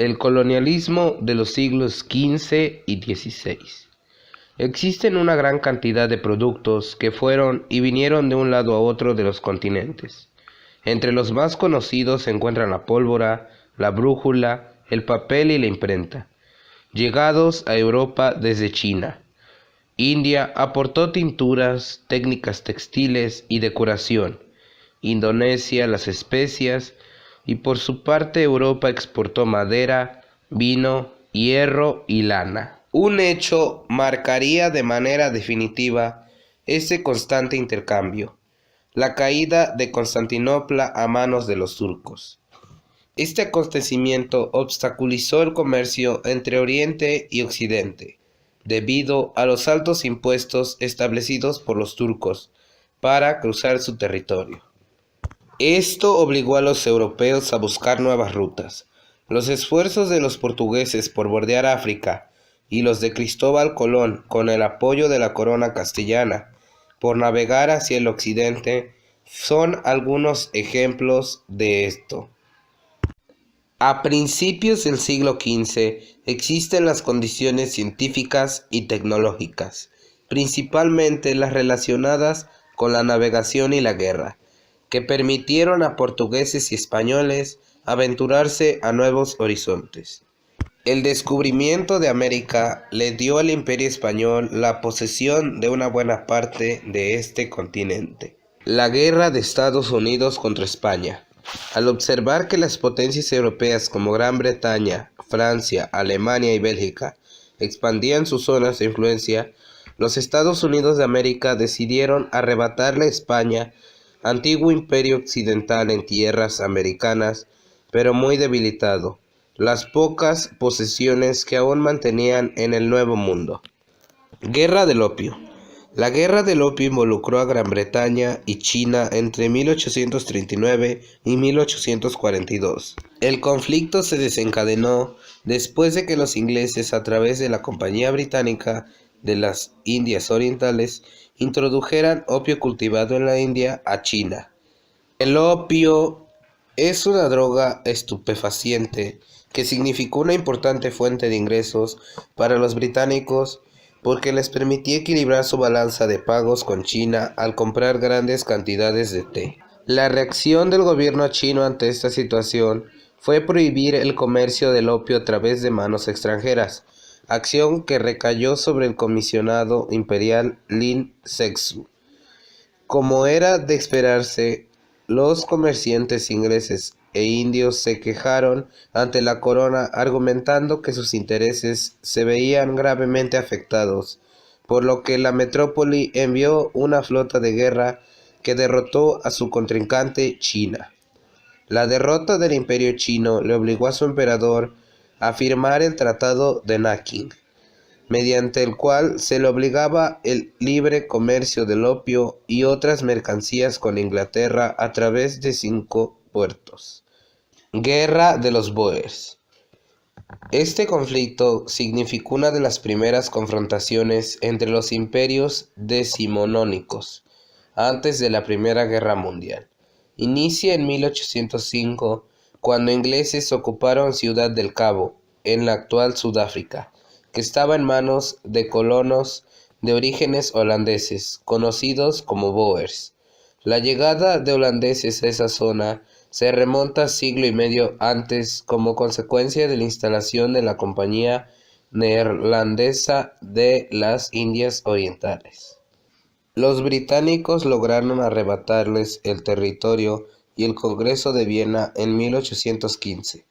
El colonialismo de los siglos XV y XVI. Existen una gran cantidad de productos que fueron y vinieron de un lado a otro de los continentes. Entre los más conocidos se encuentran la pólvora, la brújula, el papel y la imprenta, llegados a Europa desde China. India aportó tinturas, técnicas textiles y decoración. Indonesia las especias y por su parte Europa exportó madera, vino, hierro y lana. Un hecho marcaría de manera definitiva ese constante intercambio, la caída de Constantinopla a manos de los turcos. Este acontecimiento obstaculizó el comercio entre Oriente y Occidente, debido a los altos impuestos establecidos por los turcos para cruzar su territorio. Esto obligó a los europeos a buscar nuevas rutas. Los esfuerzos de los portugueses por bordear África y los de Cristóbal Colón, con el apoyo de la corona castellana, por navegar hacia el occidente, son algunos ejemplos de esto. A principios del siglo XV existen las condiciones científicas y tecnológicas, principalmente las relacionadas con la navegación y la guerra, que permitieron a portugueses y españoles aventurarse a nuevos horizontes. El descubrimiento de América le dio al Imperio Español la posesión de una buena parte de este continente. La guerra de Estados Unidos contra España. Al observar que las potencias europeas como Gran Bretaña, Francia, Alemania y Bélgica expandían sus zonas de influencia, los Estados Unidos de América decidieron arrebatarle a España, antiguo imperio occidental en tierras americanas, pero muy debilitado, las pocas posesiones que aún mantenían en el Nuevo Mundo. Guerra del Opio. La Guerra del Opio involucró a Gran Bretaña y China entre 1839 y 1842. El conflicto se desencadenó después de que los ingleses, a través de la Compañía Británica de las Indias Orientales, introdujeran opio cultivado en la India a China. El opio es una droga estupefaciente que significó una importante fuente de ingresos para los británicos porque les permitía equilibrar su balanza de pagos con China al comprar grandes cantidades de té. La reacción del gobierno chino ante esta situación fue prohibir el comercio del opio a través de manos extranjeras, acción que recayó sobre el comisionado imperial Lin Sexu. Como era de esperarse, los comerciantes ingleses e indios se quejaron ante la corona argumentando que sus intereses se veían gravemente afectados, por lo que la metrópoli envió una flota de guerra que derrotó a su contrincante China. La derrota del imperio chino le obligó a su emperador a firmar el Tratado de Nanking, mediante el cual se le obligaba el libre comercio del opio y otras mercancías con Inglaterra a través de 5 puertos. Guerra de los Bóers. Este conflicto significó una de las primeras confrontaciones entre los imperios decimonónicos antes de la Primera Guerra Mundial. Inicia en 1805, cuando ingleses ocuparon Ciudad del Cabo, en la actual Sudáfrica, que estaba en manos de colonos de orígenes holandeses, conocidos como Boers. La llegada de holandeses a esa zona se remonta siglo y medio antes como consecuencia de la instalación de la Compañía Neerlandesa de las Indias Orientales. Los británicos lograron arrebatarles el territorio y el Congreso de Viena en 1815.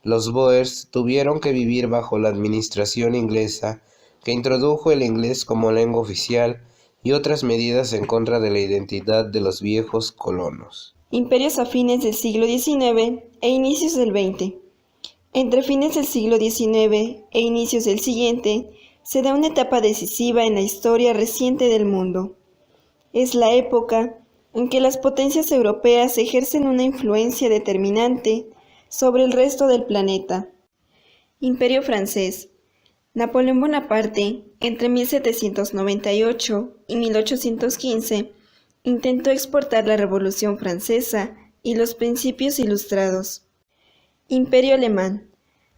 Los Boers tuvieron que vivir bajo la administración inglesa, que introdujo el inglés como lengua oficial y otras medidas en contra de la identidad de los viejos colonos. Imperios a fines del siglo XIX e inicios del XX. Entre fines del siglo XIX e inicios del siguiente, se da una etapa decisiva en la historia reciente del mundo. Es la época en que las potencias europeas ejercen una influencia determinante sobre el resto del planeta. Imperio francés. Napoleón Bonaparte, entre 1798 y 1815, intentó exportar la Revolución Francesa y los principios ilustrados. Imperio alemán.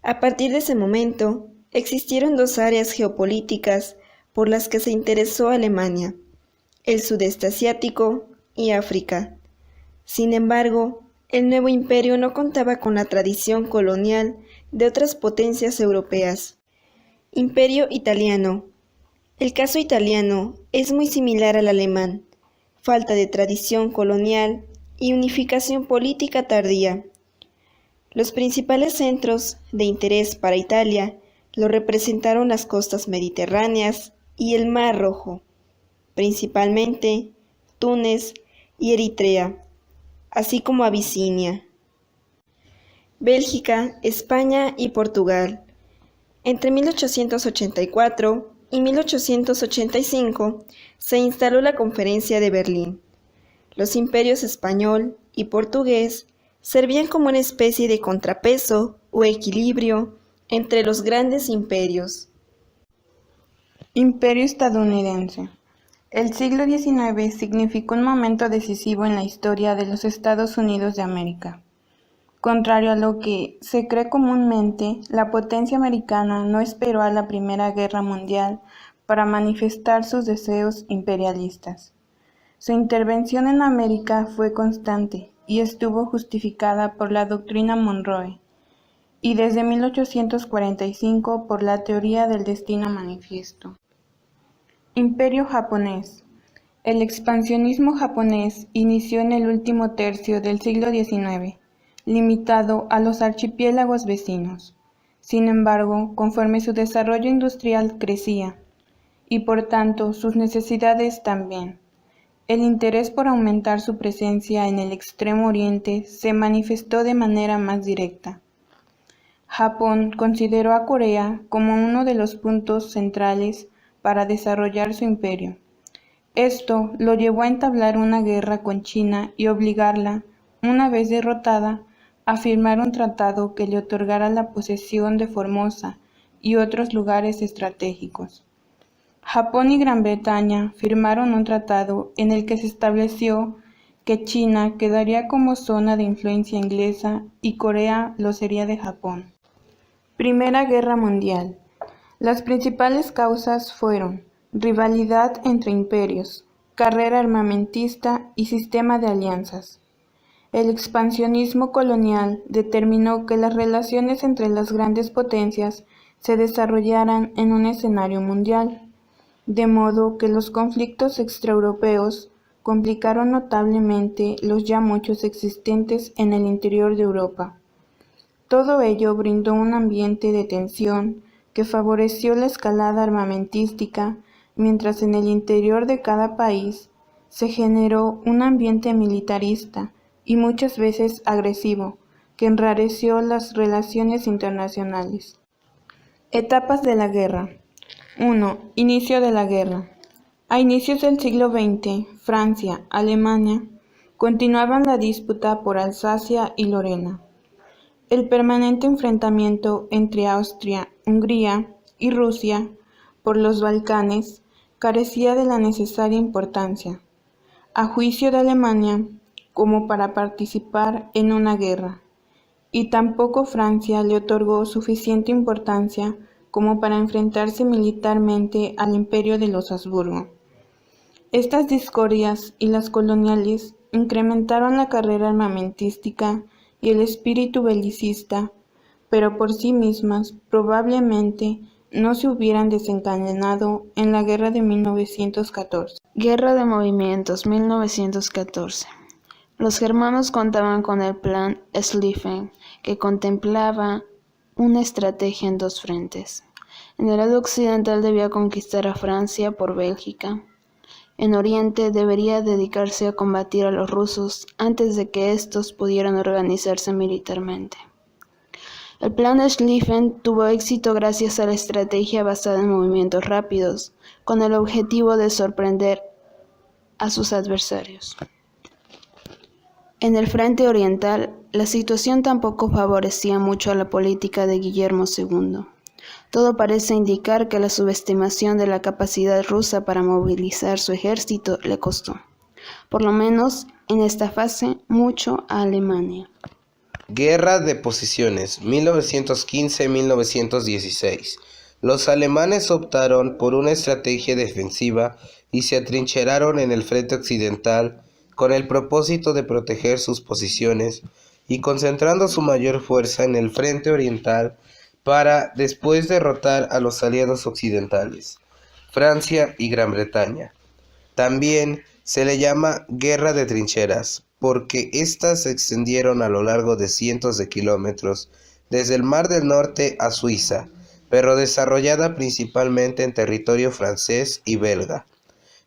A partir de ese momento, existieron dos áreas geopolíticas por las que se interesó Alemania: el sudeste asiático y África. Sin embargo, el nuevo imperio no contaba con la tradición colonial de otras potencias europeas. Imperio italiano. El caso italiano es muy similar al alemán: falta de tradición colonial y unificación política tardía. Los principales centros de interés para Italia lo representaron las costas mediterráneas y el Mar Rojo, principalmente Túnez y Eritrea, así como Abisinia. Bélgica, España y Portugal. Entre 1884 y 1885 se instaló la Conferencia de Berlín. Los imperios español y portugués servían como una especie de contrapeso o equilibrio entre los grandes imperios. Imperio estadounidense. El siglo XIX significó un momento decisivo en la historia de los Estados Unidos de América. Contrario a lo que se cree comúnmente, la potencia americana no esperó a la Primera Guerra Mundial para manifestar sus deseos imperialistas. Su intervención en América fue constante y estuvo justificada por la doctrina Monroe, y desde 1845 por la teoría del destino manifiesto. Imperio japonés. El expansionismo japonés inició en el último tercio del siglo XIX, limitado a los archipiélagos vecinos. Sin embargo, conforme su desarrollo industrial crecía, y por tanto sus necesidades también, el interés por aumentar su presencia en el Extremo Oriente se manifestó de manera más directa. Japón consideró a Corea como uno de los puntos centrales para desarrollar su imperio. Esto lo llevó a entablar una guerra con China y obligarla, una vez derrotada, a firmar un tratado que le otorgara la posesión de Formosa y otros lugares estratégicos. Japón y Gran Bretaña firmaron un tratado en el que se estableció que China quedaría como zona de influencia inglesa y Corea lo sería de Japón. Primera Guerra Mundial. Las principales causas fueron rivalidad entre imperios, carrera armamentista y sistema de alianzas. El expansionismo colonial determinó que las relaciones entre las grandes potencias se desarrollaran en un escenario mundial, de modo que los conflictos extraeuropeos complicaron notablemente los ya muchos existentes en el interior de Europa. Todo ello brindó un ambiente de tensión que favoreció la escalada armamentística, mientras en el interior de cada país se generó un ambiente militarista y muchas veces agresivo, que enrareció las relaciones internacionales. Etapas de la guerra. 1. Inicio de la guerra. A inicios del siglo XX, Francia, Alemania, continuaban la disputa por Alsacia y Lorena. El permanente enfrentamiento entre Austria, Hungría y Rusia por los Balcanes carecía de la necesaria importancia, a juicio de Alemania, como para participar en una guerra, y tampoco Francia le otorgó suficiente importancia como para enfrentarse militarmente al imperio de los Habsburgo. Estas discordias y las coloniales incrementaron la carrera armamentística y el espíritu belicista, pero por sí mismas probablemente no se hubieran desencadenado en la guerra de 1914. Guerra de Movimientos 1914. Los germanos contaban con el plan Schlieffen, que contemplaba una estrategia en dos frentes. En el lado occidental debía conquistar a Francia por Bélgica. En Oriente debería dedicarse a combatir a los rusos antes de que estos pudieran organizarse militarmente. El plan Schlieffen tuvo éxito gracias a la estrategia basada en movimientos rápidos, con el objetivo de sorprender a sus adversarios. En el frente oriental, la situación tampoco favorecía mucho a la política de Guillermo II. Todo parece indicar que la subestimación de la capacidad rusa para movilizar su ejército le costó, por lo menos en esta fase, mucho a Alemania. Guerra de Posiciones, 1915-1916. Los alemanes optaron por una estrategia defensiva y se atrincheraron en el frente occidental con el propósito de proteger sus posiciones y concentrando su mayor fuerza en el frente oriental para después derrotar a los aliados occidentales, Francia y Gran Bretaña. También se le llama Guerra de Trincheras, porque éstas se extendieron a lo largo de cientos de kilómetros, desde el Mar del Norte a Suiza, pero desarrollada principalmente en territorio francés y belga.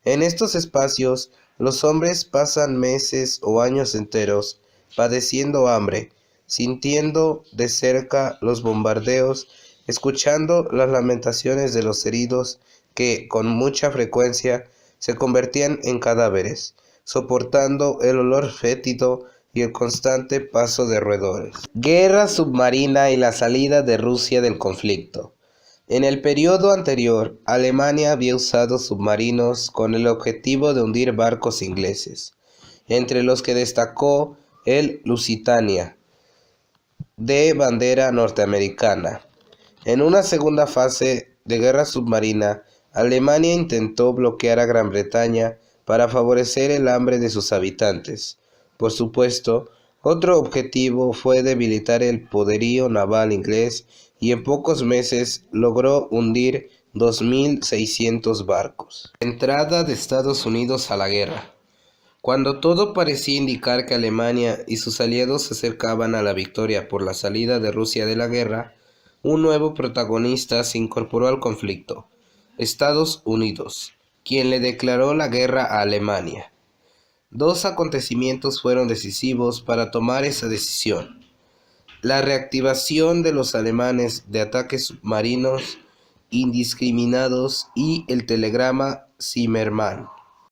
En estos espacios, los hombres pasan meses o años enteros padeciendo hambre, sintiendo de cerca los bombardeos, escuchando las lamentaciones de los heridos que, con mucha frecuencia, se convertían en cadáveres, soportando el olor fétido y el constante paso de roedores. Guerra submarina y la salida de Rusia del conflicto. En el periodo anterior, Alemania había usado submarinos con el objetivo de hundir barcos ingleses, entre los que destacó el Lusitania, de bandera norteamericana. En una segunda fase de guerra submarina, Alemania intentó bloquear a Gran Bretaña para favorecer el hambre de sus habitantes. Por supuesto, otro objetivo fue debilitar el poderío naval inglés y en pocos meses logró hundir 2.600 barcos. Entrada de Estados Unidos a la guerra. Cuando todo parecía indicar que Alemania y sus aliados se acercaban a la victoria por la salida de Rusia de la guerra, un nuevo protagonista se incorporó al conflicto: Estados Unidos, quien le declaró la guerra a Alemania. Dos acontecimientos fueron decisivos para tomar esa decisión: la reactivación de los alemanes de ataques submarinos indiscriminados y el telegrama Zimmermann.